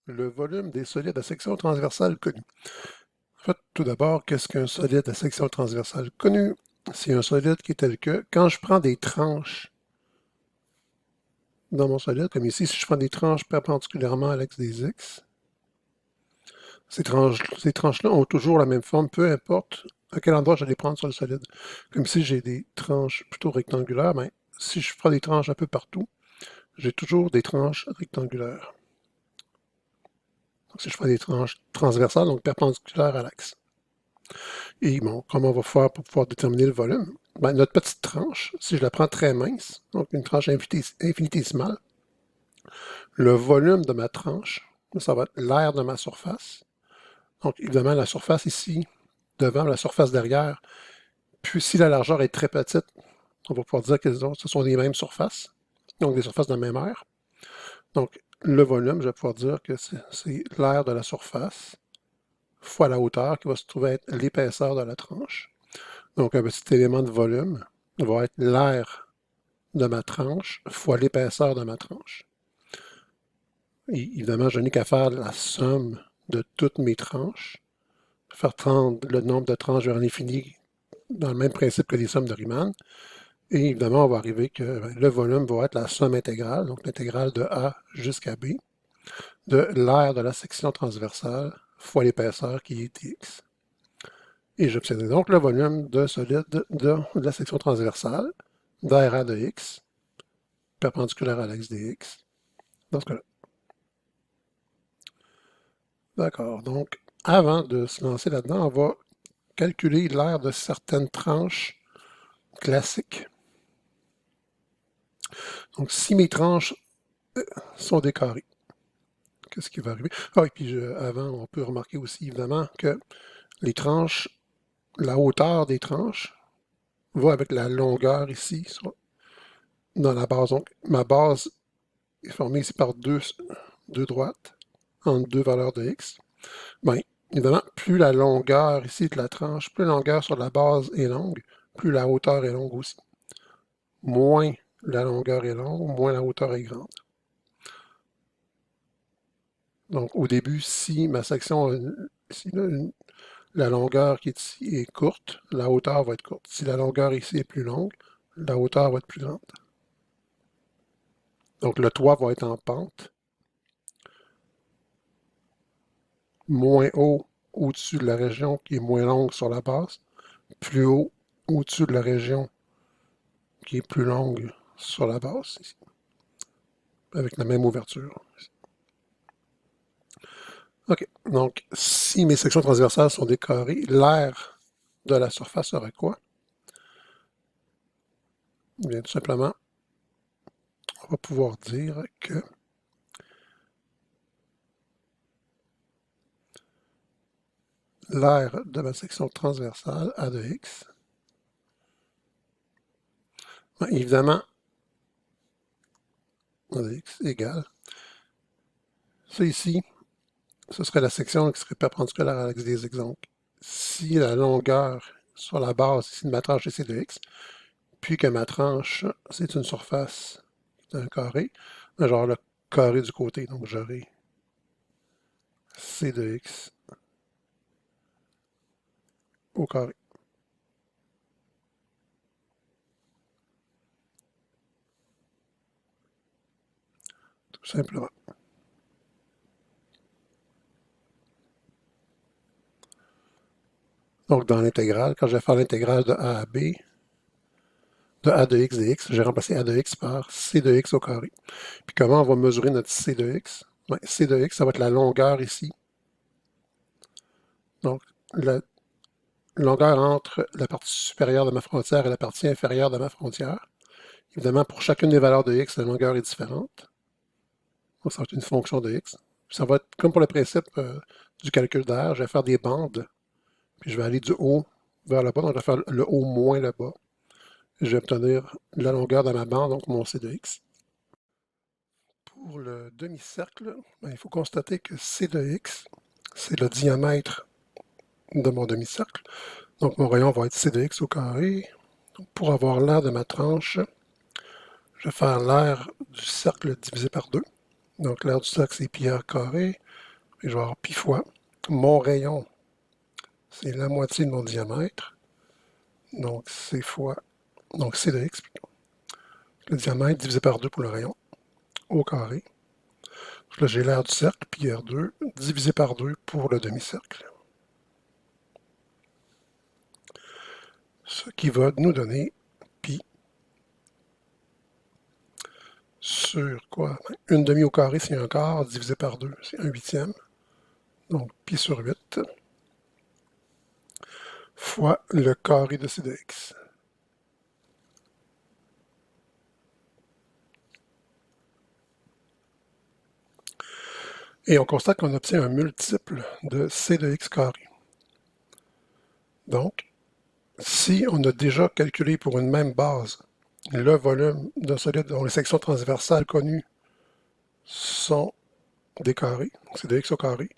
Le volume des solides à section transversale connue. En fait, tout d'abord, qu'est-ce qu'un solide à section transversale connue? C'est un solide qui est tel que, quand je prends des tranches dans mon solide, comme ici, si je prends des tranches perpendiculairement à l'axe des X, ces tranches-là ont toujours la même forme, peu importe à quel endroit je vais les prendre sur le solide. Comme ici, j'ai des tranches plutôt rectangulaires, mais si je prends des tranches un peu partout, j'ai toujours des tranches rectangulaires. Donc, si je prends des tranches transversales, donc perpendiculaires à l'axe. Et bon, comment on va faire pour pouvoir déterminer le volume? Ben, notre petite tranche, si je la prends très mince, donc une tranche infinitésimale, le volume de ma tranche, ça va être l'aire de ma surface. Donc, évidemment, la surface ici, devant, la surface derrière. Puis, si la largeur est très petite, on va pouvoir dire que ce sont les mêmes surfaces, donc des surfaces de la même aire. Donc, le volume, je vais pouvoir dire que c'est l'aire de la surface fois la hauteur qui va se trouver être l'épaisseur de la tranche. Donc, un petit élément de volume va être l'aire de ma tranche fois l'épaisseur de ma tranche. Et évidemment, je n'ai qu'à faire la somme de toutes mes tranches, faire tendre le nombre de tranches vers l'infini dans le même principe que les sommes de Riemann. Et évidemment, on va arriver que le volume va être la somme intégrale, donc l'intégrale de A jusqu'à B, de l'aire de la section transversale fois l'épaisseur qui est x. Et j'obtiendrai donc le volume d'un solide de la section transversale d'air A de x, perpendiculaire à l'axe des x, dans ce cas-là. D'accord, donc avant de se lancer là-dedans, on va calculer l'aire de certaines tranches classiques. Donc si mes tranches sont des carrés, qu'est-ce qui va arriver? Ah, et puis avant, on peut remarquer aussi évidemment que les tranches, la hauteur des tranches va avec la longueur ici dans la base. Donc ma base est formée ici par deux droites entre deux valeurs de x. Bien, évidemment, plus la longueur ici de la tranche, plus la longueur sur la base est longue, plus la hauteur est longue aussi. Moins la longueur est longue, moins la hauteur est grande. Donc, au début, si ma section, ici, là, la longueur qui est ici est courte, la hauteur va être courte. Si la longueur ici est plus longue, la hauteur va être plus grande. Donc, le toit va être en pente, moins haut au-dessus de la région qui est moins longue sur la base, plus haut au-dessus de la région qui est plus longue sur la base, ici, avec la même ouverture. OK. Donc, si mes sections transversales sont des carrés, l'aire de la surface serait quoi? Bien, tout simplement, on va pouvoir dire que l'aire de ma section transversale, A de x, bien, évidemment, A de x égale, ça ici, ce serait la section qui serait perpendiculaire à l'axe des x. Donc, si la longueur sur la base ici de ma tranche est c de x, puis que ma tranche, c'est une surface d'un carré, genre le carré du côté, donc j'aurai c de x au carré. Tout simplement. Donc, dans l'intégrale, quand je vais faire l'intégrale de A à B, de A de x dx, j'ai remplacé A de x par C de x au carré. Puis comment on va mesurer notre C de x? Ben, C de x, ça va être la longueur ici. Donc, la longueur entre la partie supérieure de ma frontière et la partie inférieure de ma frontière. Évidemment, pour chacune des valeurs de x, la longueur est différente. Donc, ça va être une fonction de x. Ça va être comme pour le principe du calcul d'air, je vais faire des bandes, puis je vais aller du haut vers le bas, donc je vais faire le haut moins le bas. Je vais obtenir la longueur de ma bande, donc mon C de x. Pour le demi-cercle, ben, il faut constater que C de x, c'est le diamètre de mon demi-cercle. Donc mon rayon va être C de x au carré. Donc, pour avoir l'aire de ma tranche, je vais faire l'aire du cercle divisé par 2. Donc l'aire du cercle, c'est pi r carré. Et je vais avoir pi fois mon rayon, c'est la moitié de mon diamètre. Donc, C fois, donc C de x, le diamètre divisé par 2 pour le rayon, au carré. Là, j'ai l'aire du cercle, pi R2, divisé par 2 pour le demi-cercle. Ce qui va nous donner pi sur quoi? Une demi au carré, c'est un quart, divisé par 2, c'est un huitième. Donc, pi sur 8 fois le carré de c de x. Et on constate qu'on obtient un multiple de c de x carré. Donc, si on a déjà calculé pour une même base le volume d'un solide dont les sections transversales connues sont des carrés, c'est de x au carré,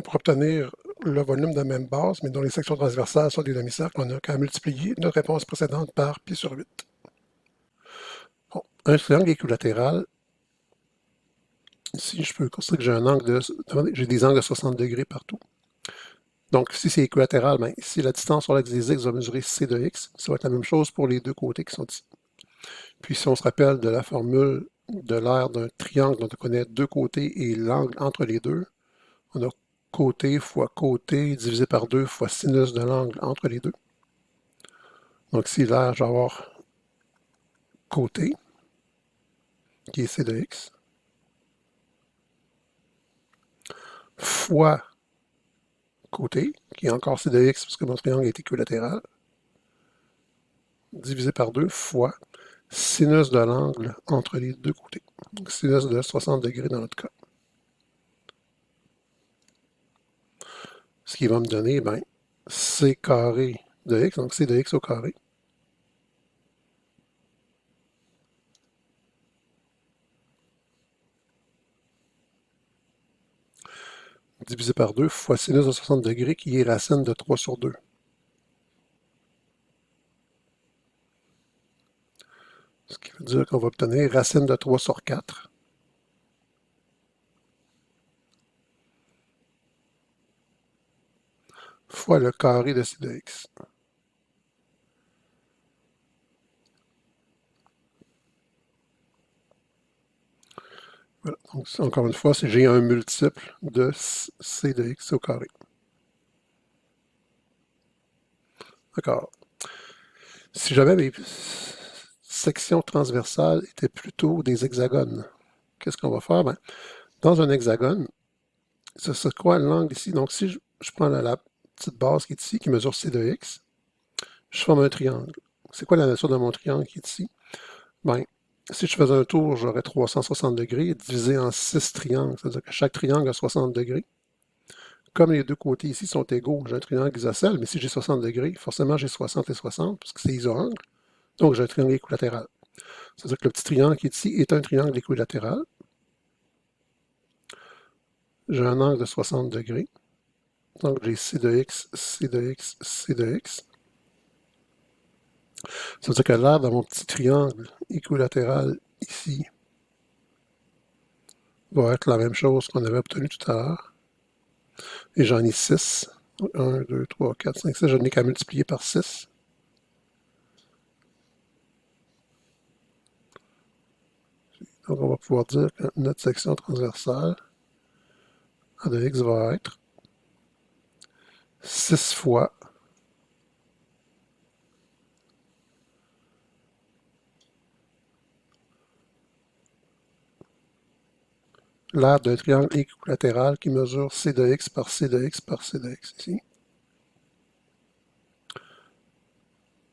pour obtenir le volume de la même base, mais dont les sections transversales sont des demi-cercles, on n'a qu'à multiplier notre réponse précédente par pi sur 8. Bon, un triangle équilatéral, ici je peux constater que j'ai des angles de 60 degrés partout. Donc, si c'est équilatéral, ben, si la distance sur l'axe des x va mesurer c de x, ça va être la même chose pour les deux côtés qui sont ici. Puis, si on se rappelle de la formule de l'aire d'un triangle dont on connaît deux côtés et l'angle entre les deux, on a côté fois côté divisé par 2 fois sinus de l'angle entre les deux. Donc, si l'aire, je vais avoir côté, qui est c de x, fois côté, qui est encore c de x, parce que mon triangle est équilatéral, divisé par 2 fois sinus de l'angle entre les deux côtés. Donc, sinus de 60 degrés dans notre cas. Ce qui va me donner, ben, c carré de x, donc c de x au carré, divisé par 2 fois sinus de 60 degrés, qui est racine de 3 sur 2. Ce qui veut dire qu'on va obtenir racine de 3 sur 4. Fois le carré de c de x. Voilà. Donc, encore une fois, j'ai un multiple de c de x au carré. D'accord. Si jamais mes sections transversales étaient plutôt des hexagones, qu'est-ce qu'on va faire? Ben, dans un hexagone, c'est quoi l'angle ici? Donc, si je prends la petite base qui est ici, qui mesure c de x, je forme un triangle. C'est quoi la nature de mon triangle qui est ici? Ben, si je faisais un tour, j'aurais 360 degrés divisé en 6 triangles. C'est-à-dire que chaque triangle a 60 degrés. Comme les deux côtés ici sont égaux, j'ai un triangle isocèle, mais si j'ai 60 degrés, forcément j'ai 60 et 60, parce que c'est isoangle. Donc j'ai un triangle équilatéral. C'est-à-dire que le petit triangle qui est ici est un triangle équilatéral. J'ai un angle de 60 degrés. Donc j'ai c de x, c de x, c de x. Ça veut dire que l'aire de mon petit triangle équilatéral ici va être la même chose qu'on avait obtenu tout à l'heure. Et j'en ai 6. 1, 2, 3, 4, 5, 6. Je n'ai qu'à multiplier par 6. Donc on va pouvoir dire que notre section transversale A de x va être 6 fois l'aire d'un triangle équilatéral qui mesure c de x par c de x par c de x ici.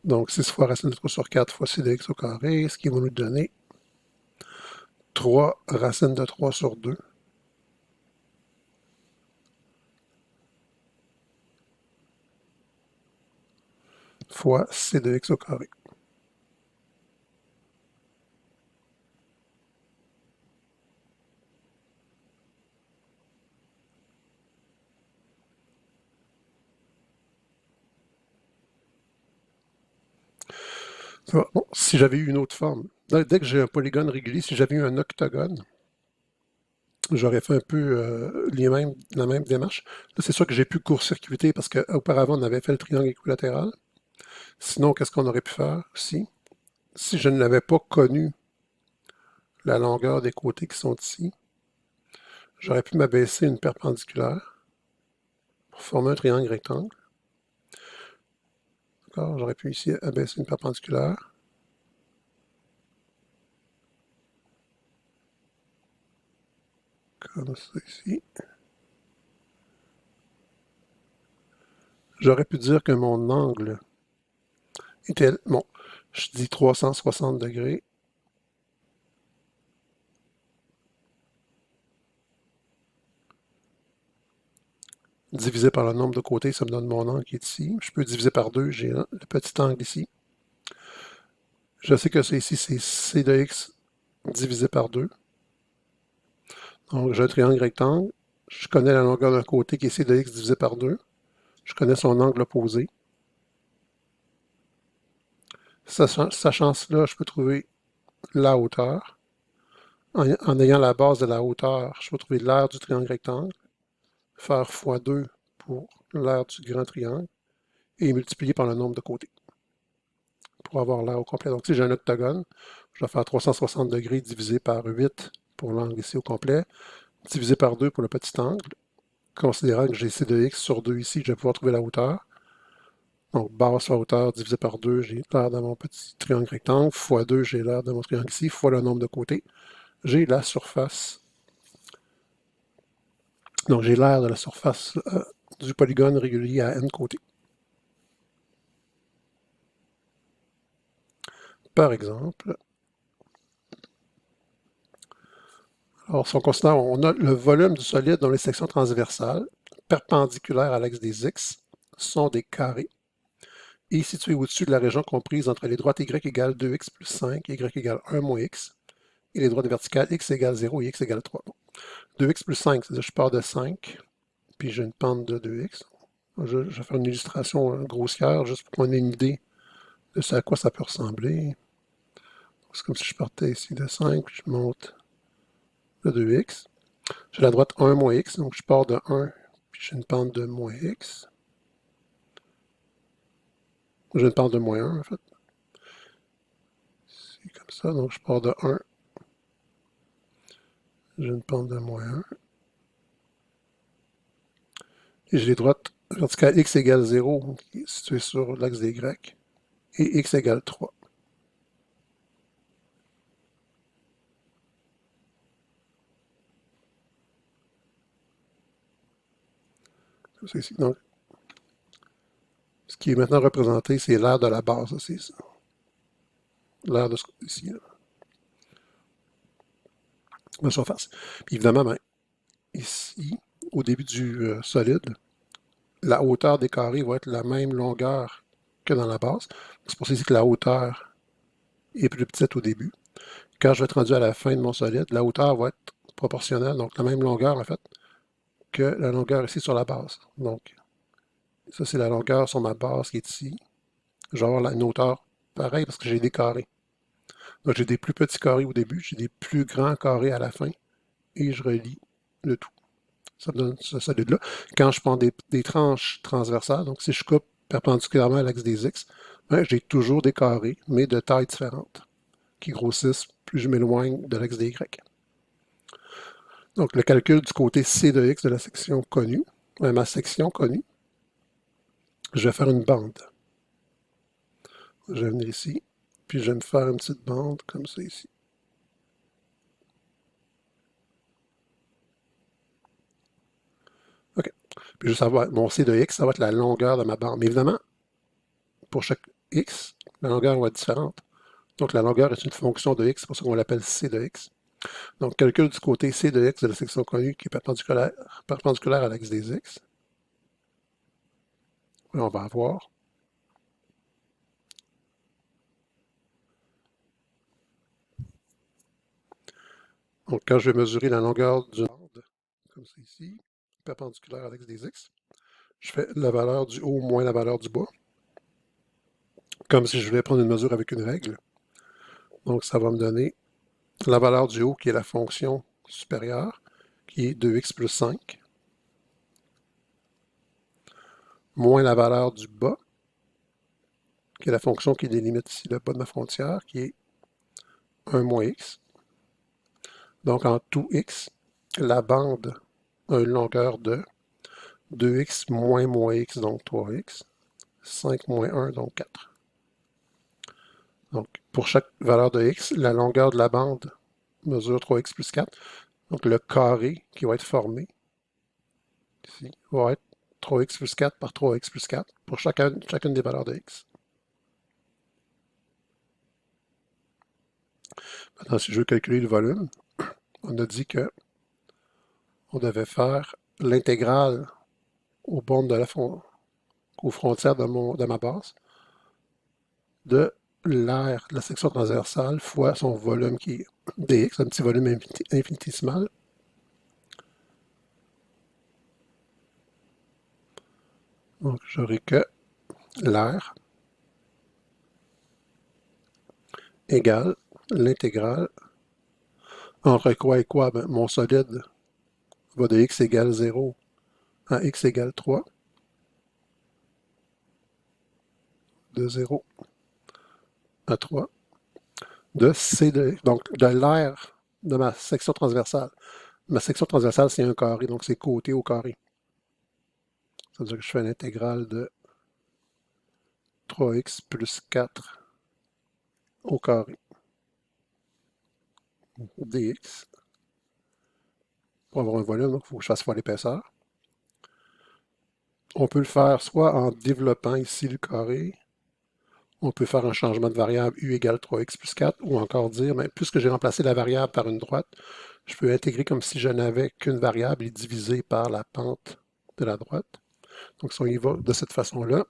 Donc 6 fois racine de 3 sur 4 fois c de x au carré, ce qui va nous donner 3 racine de 3 sur 2 fois c de x au carré. Bon, si j'avais eu une autre forme, dès que j'ai un polygone régulier, si j'avais eu un octogone, j'aurais fait un peu la même démarche. Là, c'est sûr que j'ai pu court-circuiter parce qu'auparavant, on avait fait le triangle équilatéral. Sinon, qu'est-ce qu'on aurait pu faire aussi? Si je n'avais pas connu la longueur des côtés qui sont ici, j'aurais pu m'abaisser une perpendiculaire pour former un triangle rectangle. D'accord? J'aurais pu ici abaisser une perpendiculaire. Comme ça ici. J'aurais pu dire que mon angle était, bon, je dis 360 degrés. Divisé par le nombre de côtés, ça me donne mon angle qui est ici. Je peux diviser par 2, j'ai le petit angle ici. Je sais que ça ici, c'est c de x divisé par 2. Donc, j'ai un triangle rectangle. Je connais la longueur d'un côté qui est c de x divisé par 2. Je connais son angle opposé. Sachant cela, je peux trouver la hauteur. En ayant la base de la hauteur, je peux trouver l'aire du triangle rectangle, faire fois 2 pour l'aire du grand triangle, et multiplier par le nombre de côtés pour avoir l'aire au complet. Donc, si j'ai un octogone, je vais faire 360 degrés divisé par 8 pour l'angle ici au complet, divisé par 2 pour le petit angle. Considérant que j'ai c de x sur 2 ici, je vais pouvoir trouver la hauteur. Donc, base fois hauteur divisé par 2, j'ai l'aire de mon petit triangle rectangle, fois 2, j'ai l'aire de mon triangle ici, fois le nombre de côtés. J'ai la surface. Donc, j'ai l'aire de la surface du polygone régulier à n côtés. Par exemple, alors si on considère, on a le volume du solide dont les sections transversales, perpendiculaires à l'axe des x, sont des carrés, et situés au-dessus de la région comprise entre les droites y égale 2x plus 5, y égale 1 moins x, et les droites verticales x égale 0 et x égale 3. Bon. 2x plus 5, c'est-à-dire que je pars de 5, puis j'ai une pente de 2x. Je vais faire une illustration grossière, juste pour qu'on ait une idée de ce à quoi ça peut ressembler. C'est comme si je partais ici de 5, puis je monte de 2x. J'ai la droite 1 moins x, donc je pars de 1, puis j'ai une pente de moins x. J'ai une pente de moins 1, en fait. C'est comme ça, donc je pars de 1. J'ai une pente de moins 1. Et j'ai les droites verticales x égale 0, qui est située sur l'axe des grecs, et x égale 3. Donc, ce qui est maintenant représenté, c'est l'aire de la base, c'est ça. L'aire de ce ici, là, la surface. Puis évidemment, ben, ici, au début du solide, la hauteur des carrés va être la même longueur que dans la base. C'est pour ça ici que la hauteur est plus petite au début. Quand je vais être rendu à la fin de mon solide, la hauteur va être proportionnelle, donc la même longueur en fait, que la longueur ici sur la base. Donc, ça c'est la longueur sur ma base qui est ici. Je vais avoir une hauteur pareille parce que j'ai des carrés. Donc j'ai des plus petits carrés au début, j'ai des plus grands carrés à la fin, et je relie le tout. Ça me donne ce solide-là. Quand je prends des tranches transversales, donc si je coupe perpendiculairement à l'axe des X, ben, j'ai toujours des carrés, mais de tailles différentes, qui grossissent plus je m'éloigne de l'axe des Y. Donc le calcul du côté C de X de la section connue, ma section connue, je vais faire une bande. Je vais venir ici, puis je vais me faire une petite bande comme ça ici. OK. Puis je vais savoir, mon C de X, ça va être la longueur de ma bande. Mais évidemment, pour chaque X, la longueur va être différente. Donc la longueur est une fonction de X, c'est pour ça qu'on l'appelle C de X. Donc calcul du côté C de X de la section connue qui est perpendiculaire à l'axe des X. Et on va avoir. Donc quand je vais mesurer la longueur d'une bande, comme c'est ici, perpendiculaire à l'axe des X, je fais la valeur du haut moins la valeur du bas, comme si je voulais prendre une mesure avec une règle. Donc ça va me donner la valeur du haut qui est la fonction supérieure, qui est 2x plus 5, moins la valeur du bas, qui est la fonction qui délimite ici le bas de ma frontière, qui est 1 moins x. Donc en tout x, la bande a une longueur de 2x moins x, donc 3x, 5 moins 1, donc 4. Donc pour chaque valeur de x, la longueur de la bande mesure 3x plus 4. Donc le carré qui va être formé ici va être 3x plus 4 par 3x plus 4 pour chacune des valeurs de x. Maintenant, si je veux calculer le volume, on a dit que on devait faire l'intégrale aux bornes aux frontières de ma base de l'aire de la section transversale fois son volume qui est dx, un petit volume infinitésimal. Donc, j'aurai que l'aire égale l'intégrale entre quoi et quoi? Ben, mon solide va de x égale 0 à x égale 3, de 0 à 3, donc de l'aire de ma section transversale. Ma section transversale, c'est un carré, donc c'est côté au carré. Ça veut dire que je fais l'intégrale de 3x plus 4 au carré dx. Pour avoir un volume, donc il faut que je fasse fois l'épaisseur. On peut le faire soit en développant ici le carré, on peut faire un changement de variable u égale 3x plus 4, ou encore dire, mais puisque j'ai remplacé la variable par une droite, je peux intégrer comme si je n'avais qu'une variable et diviser par la pente de la droite. Donc si on y va de cette façon-là,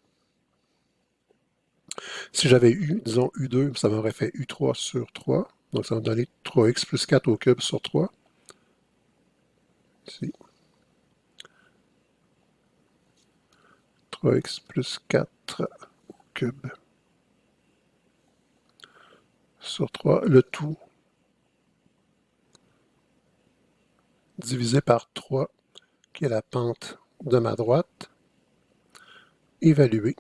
si j'avais u, disons u2, ça m'aurait fait u3 sur 3, donc ça va me donner 3x plus 4 au cube sur 3. Ici. 3x plus 4 au cube sur 3, le tout divisé par 3, qui est la pente de ma droite, évalué.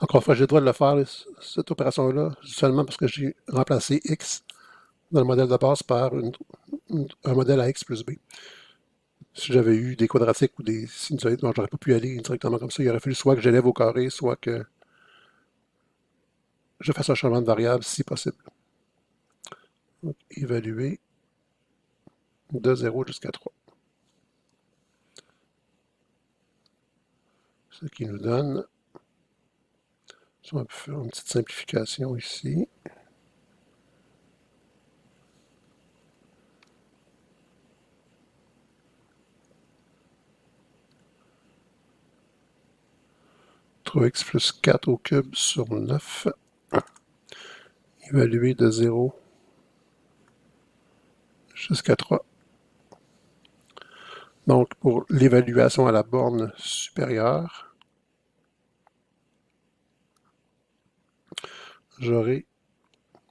Encore une fois, j'ai le droit de le faire, cette opération-là, seulement parce que j'ai remplacé x dans le modèle de base par un modèle à x plus b. Si j'avais eu des quadratiques ou des sinusoïdes, bon, j'aurais pas pu aller directement comme ça. Il aurait fallu soit que j'élève au carré, soit que je fasse un changement de variable si possible. Donc, évaluer de 0 jusqu'à 3. Ce qui nous donne, on peut faire une petite simplification ici. X plus 4 au cube sur 9. Évaluer de 0 jusqu'à 3. Donc, pour l'évaluation à la borne supérieure, j'aurai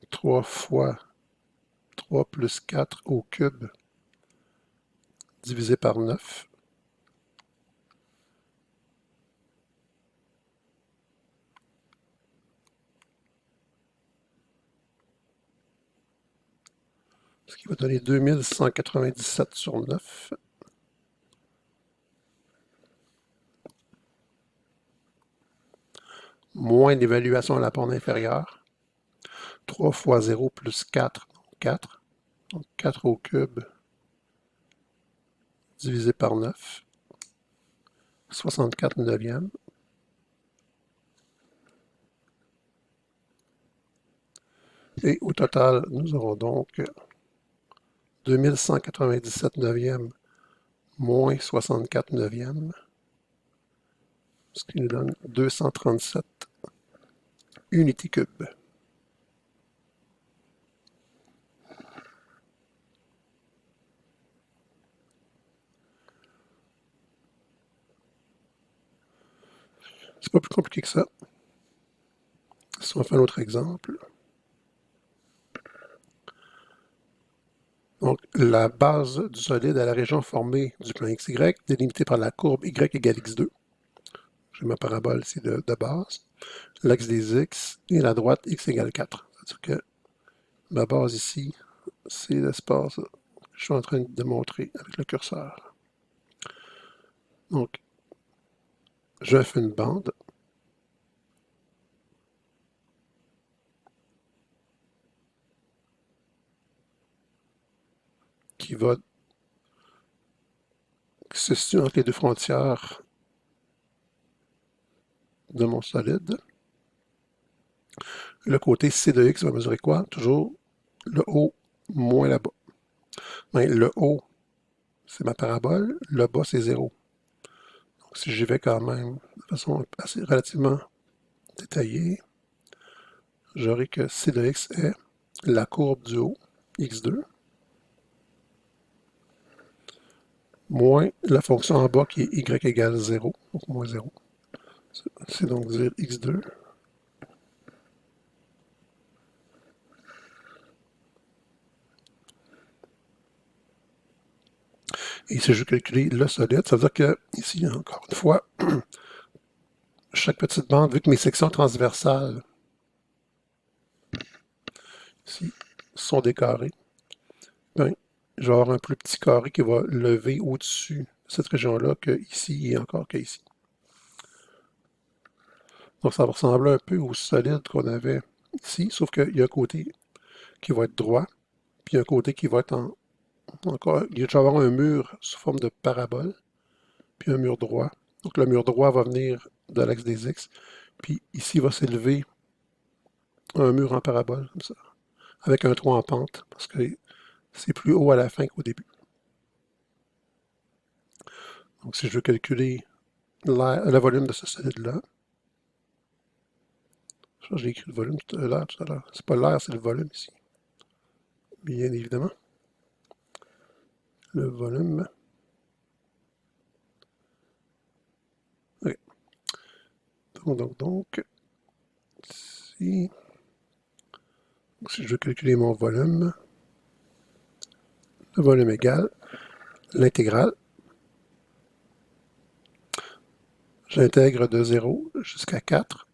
3 fois 3 plus 4 au cube divisé par 9. Ce qui va donner 2197 sur 9. Moins l'évaluation à la borne inférieure. 3 fois 0 plus 4, donc 4. Donc 4 au cube divisé par 9. 64 neuvièmes. Et au total, nous aurons donc 2197 neuvièmes moins 64 neuvièmes, ce qui nous donne 237 unités cubes. C'est pas plus compliqué que ça. Si on fait un autre exemple. Donc, la base du solide à la région formée du plan XY, délimitée par la courbe Y égale X2. J'ai ma parabole ici de base. L'axe des X et la droite X égale 4. C'est-à-dire que ma base ici, c'est l'espace que je suis en train de démontrer avec le curseur. Donc, je fais une bande qui se situe entre les deux frontières de mon solide. Le côté C de X va mesurer quoi? Toujours le haut moins le bas. Ben, le haut, c'est ma parabole. Le bas, c'est 0. Donc, si j'y vais quand même de façon assez relativement détaillée, j'aurai que C de X est la courbe du haut, X2, moins la fonction en bas qui est Y égale 0, donc moins 0. C'est donc dire X2. Et si je calcule le solide, ça veut dire que, ici, encore une fois, chaque petite bande, vu que mes sections transversales ici sont des carrés, ben, je vais avoir un plus petit carré qui va lever au-dessus de cette région-là que ici et encore qu'ici. Donc ça va ressembler un peu au solide qu'on avait ici, sauf qu'il y a un côté qui va être droit, puis un côté qui va être encore, il va y avoir un mur sous forme de parabole, puis un mur droit. Donc le mur droit va venir de l'axe des X, puis ici va s'élever un mur en parabole, comme ça, avec un trou en pente, parce que c'est plus haut à la fin qu'au début. Donc si je veux calculer le volume de ce solide-là, j'ai écrit le volume tout à l'heure. C'est pas l'air, c'est le volume ici. Bien évidemment. Le volume. Okay. Donc, si je veux calculer mon volume, le volume égale l'intégrale. J'intègre de 0 jusqu'à 4.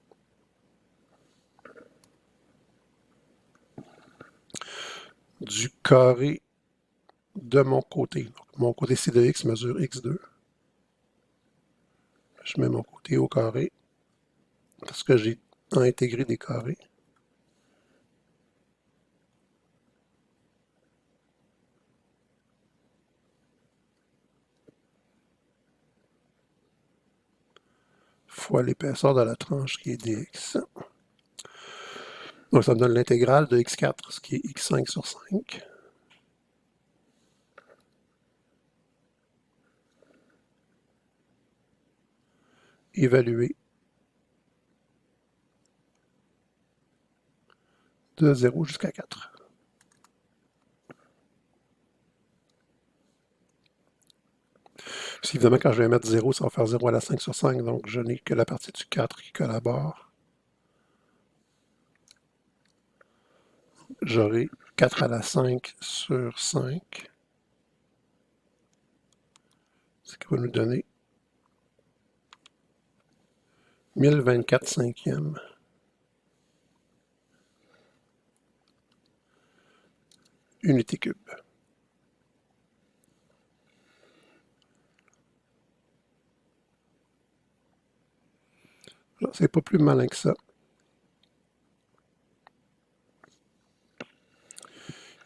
Du carré de mon côté. Donc, mon côté C de X mesure X2. Je mets mon côté au carré parce que j'ai intégré des carrés. Fois l'épaisseur de la tranche qui est dx. Donc ça me donne l'intégrale de x4, ce qui est x5 sur 5. Évalué de 0 jusqu'à 4. Puis évidemment, quand je vais mettre 0, ça va faire 0 à la 5 sur 5, donc je n'ai que la partie du 4 qui collabore. J'aurai 4 à la 5 sur 5, ce qui va nous donner 1024 cinquièmes unité cube. C'est pas plus malin que ça.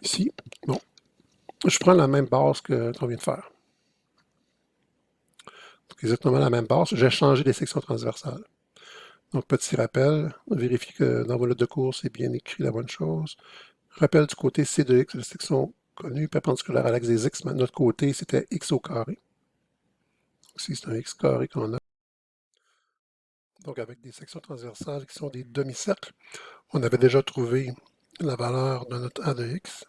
Ici, bon, je prends la même base qu'on vient de faire. Donc, exactement la même base. J'ai changé les sections transversales. Donc, petit rappel, vérifiez que dans vos notes de cours, c'est bien écrit la bonne chose. Rappel du côté C de X, la section connue perpendiculaire à l'axe des X, mais de notre côté, c'était X au carré. Donc, ici, c'est un X carré qu'on a. Donc, avec des sections transversales qui sont des demi-cercles, on avait déjà trouvé la valeur de notre A de X.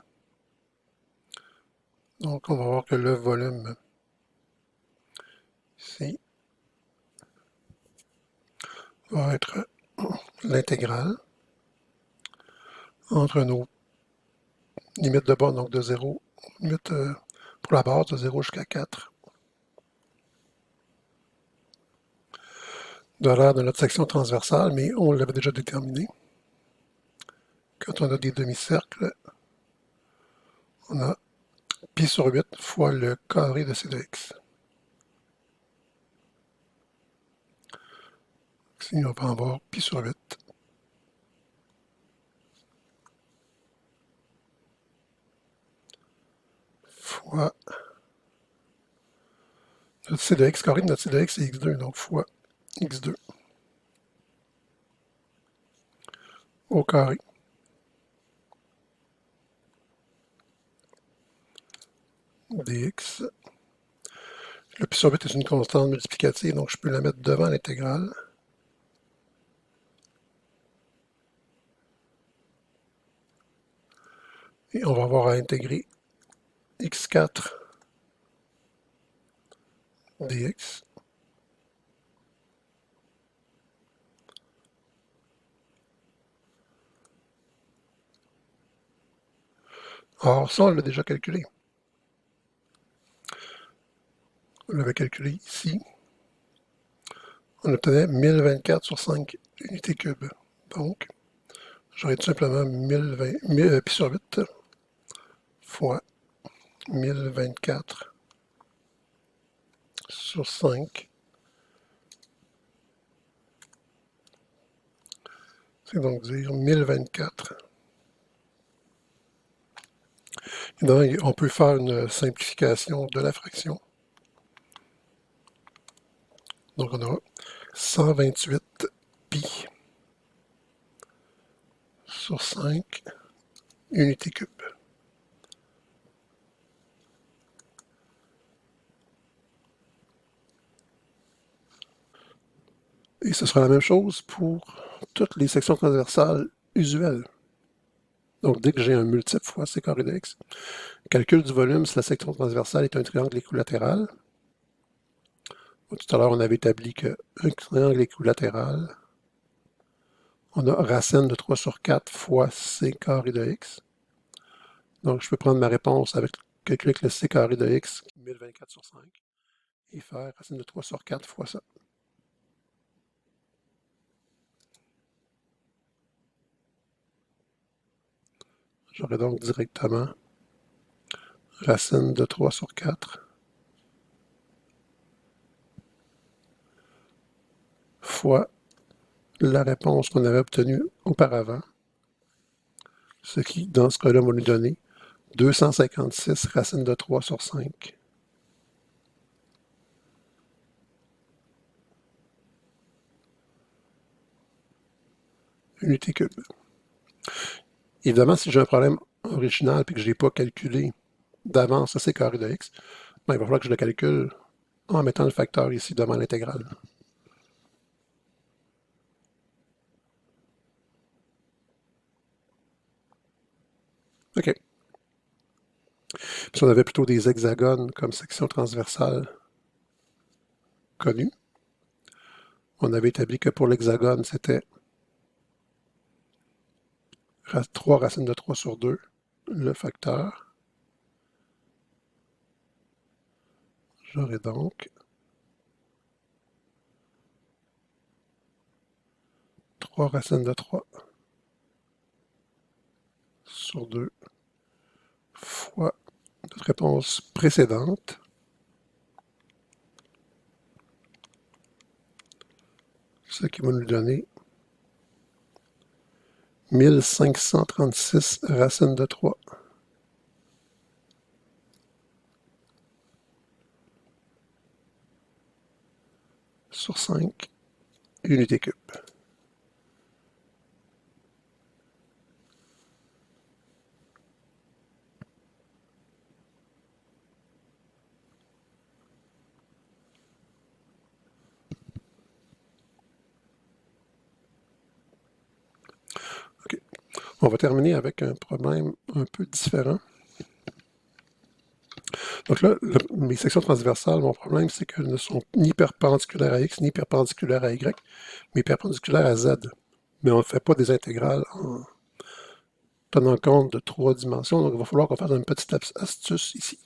Donc, on va voir que le volume ici va être l'intégrale entre nos limites de bas, donc de 0 mettre pour la base de 0 jusqu'à 4. De l'air de notre section transversale, mais on l'avait déjà déterminé. Quand on a des demi-cercles, on a pi sur 8 fois le carré de c de x. Ici, on va avoir pi sur 8 fois notre c de x carré de notre c de x, c'est x2, donc fois x2 au carré dx. Le pi sur 8 est une constante multiplicative, donc je peux la mettre devant l'intégrale. Et on va avoir à intégrer x4 dx. Or, ça, on l'a déjà calculé. On l'avait calculé ici. On obtenait 1024 sur 5 unités cubes. Donc, j'aurais tout simplement 1020, pi sur 8 fois 1024 sur 5. C'est donc dire 1024. Et donc, on peut faire une simplification de la fraction. Donc, on aura 128 pi sur 5 unités cubes. Et ce sera la même chose pour toutes les sections transversales usuelles. Donc, dès que j'ai un multiple fois c carré de x, calcul du volume si la section transversale est un triangle équilatéral. Tout à l'heure, on avait établi qu'un triangle équilatéral, on a racine de 3 sur 4 fois c carré de x. Donc, je peux prendre ma réponse avec calculer avec le c carré de x, 1024 sur 5, et faire racine de 3 sur 4 fois ça. J'aurai donc directement racine de 3 sur 4 fois la réponse qu'on avait obtenue auparavant, ce qui, dans ce cas-là, va nous donner 256 racine de 3 sur 5. Unité cube. Évidemment, si j'ai un problème original et que je ne l'ai pas calculé d'avance, c carré de x, ben, il va falloir que je le calcule en mettant le facteur ici devant l'intégrale. OK. Si on avait plutôt des hexagones comme section transversale connue, on avait établi que pour l'hexagone, c'était 3 racines de 3 sur 2, le facteur. J'aurai donc 3 racines de 3 sur 2 fois notre réponse précédente, ce qui va nous donner 1536 racines de 3 sur 5 unités cubes. OK. On va terminer avec un problème un peu différent. Donc là, mes sections transversales, mon problème, c'est qu'elles ne sont ni perpendiculaires à x, ni perpendiculaires à y, mais perpendiculaires à z. Mais on ne fait pas des intégrales tenant compte de 3 dimensions. Donc, il va falloir qu'on fasse une petite astuce ici.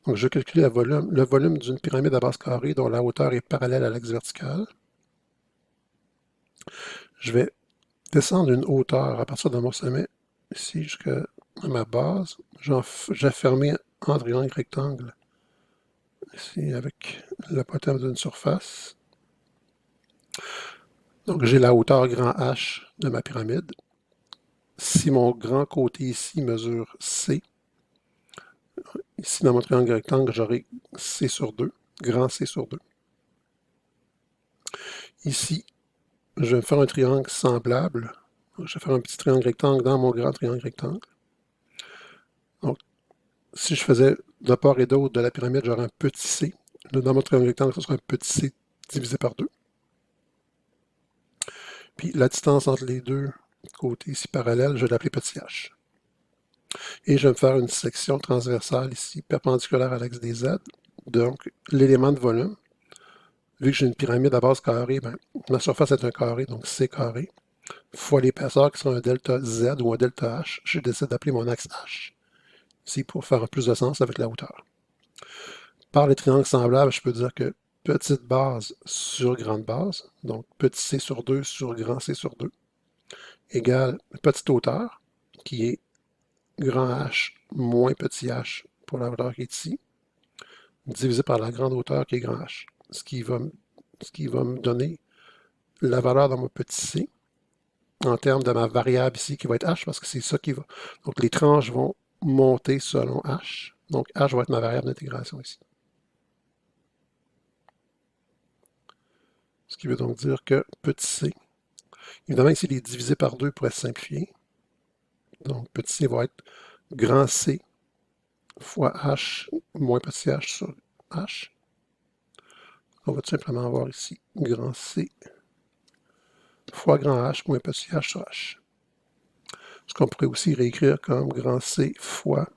Donc, je vais calculer le volume d'une pyramide à base carrée dont la hauteur est parallèle à l'axe vertical. Je vais descendre une hauteur à partir de mon sommet, ici jusqu'à ma base. J'ai fermé un triangle rectangle, ici avec l'apothéose d'une surface. Donc, j'ai la hauteur grand H de ma pyramide. Si mon grand côté ici mesure C, ici dans mon triangle rectangle, j'aurai C sur 2, grand C sur 2. Ici, je vais faire un triangle semblable. Je vais faire un petit triangle rectangle dans mon grand triangle rectangle. Donc, si je faisais de part et d'autre de la pyramide, j'aurais un petit c. Dans mon triangle rectangle, ce sera un petit c divisé par 2. Puis la distance entre les deux côtés ici parallèles, je vais l'appeler petit h. Et je vais me faire une section transversale ici, perpendiculaire à l'axe des Z. Donc, l'élément de volume, vu que j'ai une pyramide à base carrée, ben, ma surface est un carré, donc c carré, fois l'épaisseur qui sera un delta Z ou un delta H, je décide d'appeler mon axe H. Ici, pour faire plus de sens avec la hauteur. Par les triangles semblables, je peux dire que petite base sur grande base, donc petit c sur 2 sur grand c sur 2, égale petite hauteur, qui est grand H moins petit h pour la hauteur qui est ici, divisé par la grande hauteur qui est grand H. Ce qui va me donner la valeur dans mon petit c en termes de ma variable ici qui va être h, parce que c'est ça qui va. Donc les tranches vont monter selon h. Donc h va être ma variable d'intégration ici. Ce qui veut donc dire que petit c, évidemment ici il est divisé par 2 pour être simplifié. Donc petit c va être grand C fois h moins petit h sur h. On va tout simplement avoir ici grand C fois grand H moins petit h sur h. Ce qu'on pourrait aussi réécrire comme grand C fois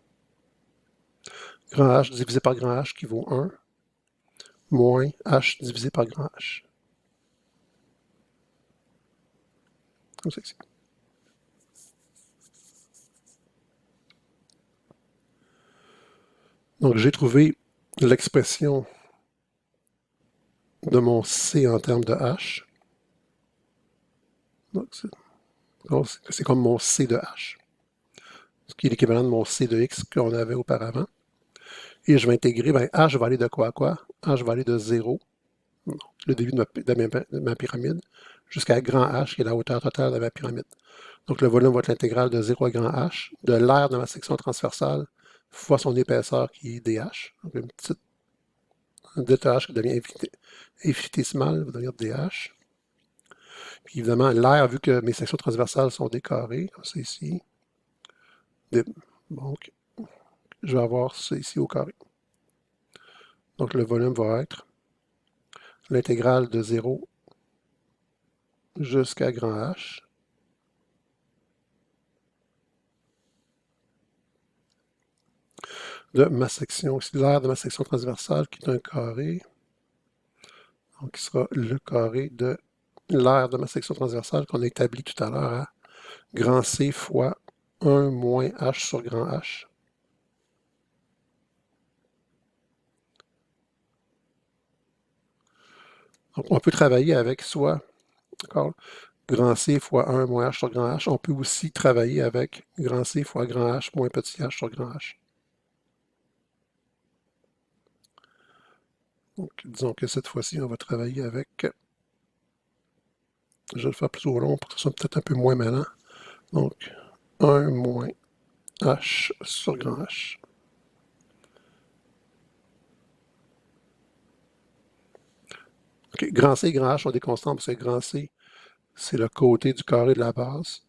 grand H divisé par grand H qui vaut 1 moins H divisé par grand H. Comme ça ici. Donc j'ai trouvé l'expression de mon C en termes de H. Donc c'est comme mon C de H, ce qui est l'équivalent de mon C de X qu'on avait auparavant. Et je vais intégrer, ben, H va aller de quoi à quoi? H va aller de 0, le début de ma pyramide, jusqu'à grand H, qui est la hauteur totale de ma pyramide. Donc le volume va être l'intégrale de 0 à grand H, de l'aire de ma section transversale, fois son épaisseur qui est DH. Donc une petite delta H qui devient infinitésimale, va devenir DH. Puis évidemment, l'aire, vu que mes sections transversales sont décorées, comme ça ici, donc je vais avoir ça ici au carré. Donc le volume va être l'intégrale de 0 jusqu'à grand H de ma section, l'aire de ma section transversale qui est un carré, donc qui sera le carré de l'aire de ma section transversale qu'on a établi tout à l'heure à grand C fois 1 moins H sur grand H. Donc on peut travailler avec soit grand C fois 1 moins H sur grand H. On peut aussi travailler avec grand C fois grand H moins petit h sur grand H. Donc, disons que cette fois-ci, on va travailler avec, je vais le faire plus au long pour que ce soit peut-être un peu moins mêlant. Donc, 1 moins H sur grand H. OK, grand C et grand H sont des constants parce que grand C, c'est le côté du carré de la base,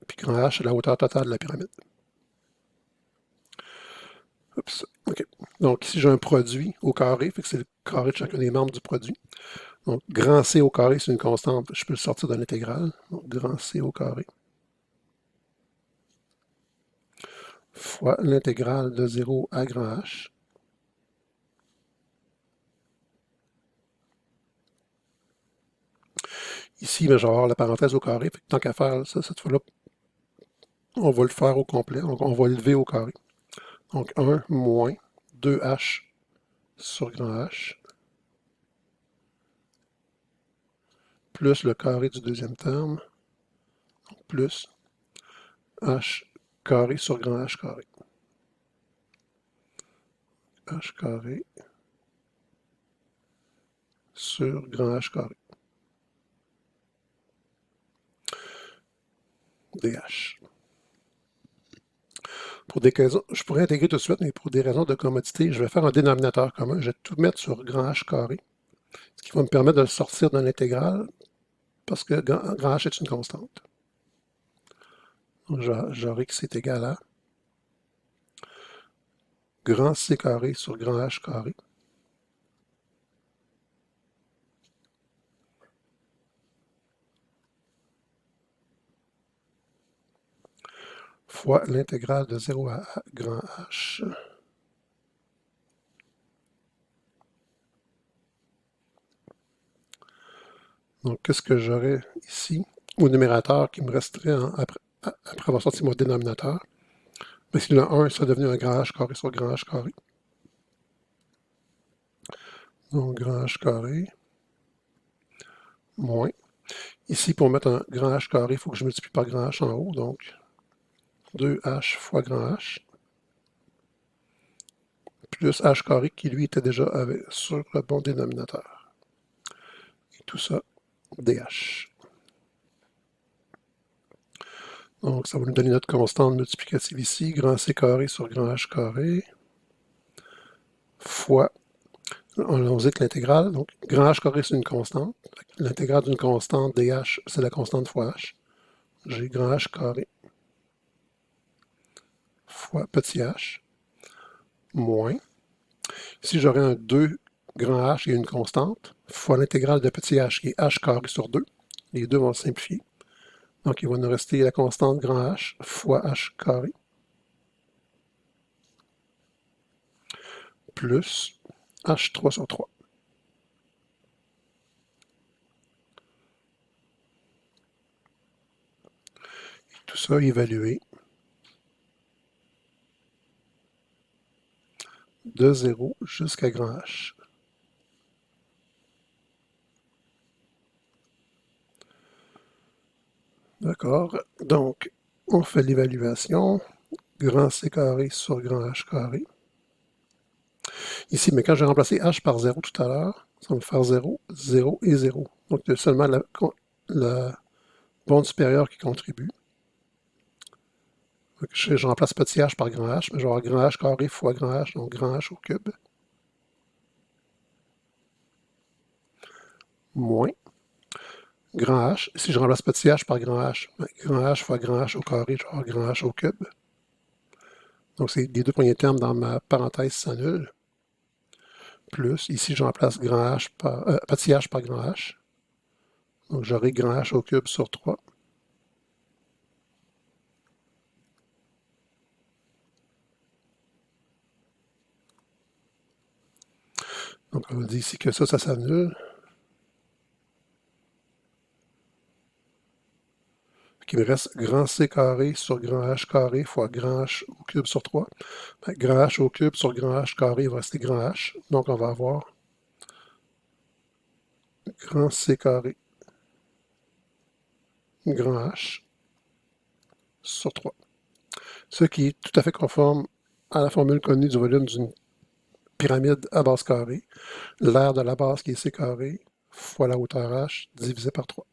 puis grand H, c'est la hauteur totale de la pyramide. Oups, OK. Donc, ici, j'ai un produit au carré, fait que c'est le carré de chacun des membres du produit. Donc, grand C au carré, c'est une constante. Je peux le sortir de l'intégrale. Donc, grand C au carré fois l'intégrale de 0 à grand H. Ici, ben, je vais avoir la parenthèse au carré. Fait que tant qu'à faire, ça, cette fois-là, on va le faire au complet, donc on va lever au carré. Donc 1 moins 2h sur grand H, plus le carré du deuxième terme, plus H carré sur grand H carré. H carré sur grand H carré. DH. Pour des raisons, je pourrais intégrer tout de suite, mais pour des raisons de commodité, je vais faire un dénominateur commun. Je vais tout mettre sur grand H carré, ce qui va me permettre de le sortir de l'intégrale, parce que grand H est une constante. Donc j'aurai que c'est égal à grand C carré sur grand H carré fois l'intégrale de 0 à grand H Donc, qu'est-ce que j'aurais ici au numérateur qui me resterait après avoir sorti mon dénominateur? Mais si le 1 serait devenu un grand H carré sur grand H carré. Donc, grand H carré moins. Ici, pour mettre un grand H carré, il faut que je multiplie par grand H en haut. Donc, 2H fois grand H plus H carré qui, lui, était déjà sur le bon dénominateur. Et tout ça, DH. Donc, ça va nous donner notre constante multiplicative ici, grand C carré sur grand H carré, fois, on dit que l'intégrale, donc grand H carré c'est une constante, l'intégrale d'une constante DH, c'est la constante fois H. J'ai grand H carré fois petit h, moins, ici j'aurais un 2 grand H et une constante, fois l'intégrale de petit h qui est H carré sur 2, les deux vont simplifier. Donc, il va nous rester la constante grand H fois H carré plus H3 sur 3. Et tout ça évalué de 0 jusqu'à grand H. D'accord. Donc, on fait l'évaluation. Grand C carré sur grand H carré. Ici, mais quand j'ai remplacé H par 0 tout à l'heure, ça va me faire 0, 0 et 0. Donc, il y a seulement la bande supérieure qui contribue. Donc, je remplace petit h par grand H, mais je vais avoir grand H carré fois grand H, donc grand H au cube. Moins grand H. Si je remplace petit h par grand H, grand H fois grand H au carré, je vais avoir grand H au cube. Donc, c'est les deux premiers termes dans ma parenthèse s'annulent. Plus, ici, je remplace grand H petit h par grand H. Donc, j'aurai grand H au cube sur 3. Donc, on dit ici que ça s'annule. Il me reste grand C carré sur grand H carré fois grand H au cube sur 3. Grand H au cube sur grand H carré, il va rester grand H. Donc, on va avoir grand C carré grand H sur 3. Ce qui est tout à fait conforme à la formule connue du volume d'une pyramide à base carrée. L'aire de la base qui est C carré fois la hauteur H divisé par 3.